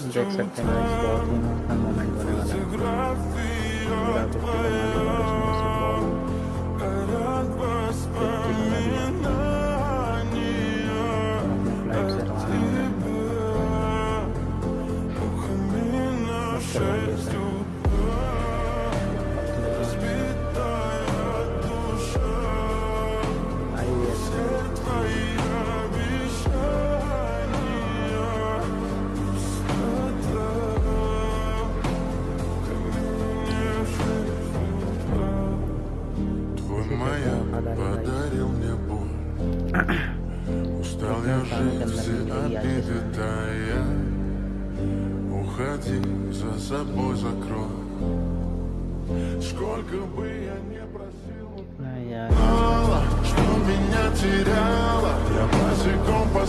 देख सकते हैं गाइस, बहुत ही मस्त मोमेंट होने वाला है। पूरा 50 करने के बाद उसमें से बॉल 50 बना दिया और अपने फ्लाइट से रवाना हो गए। मस्त करवा दिया सर। Подарил мне боль. Устал я жить всегда перелетая. Уходи, за собой закрой. Сколько бы я не просил, यार мало, что меня теряло. Я босиком по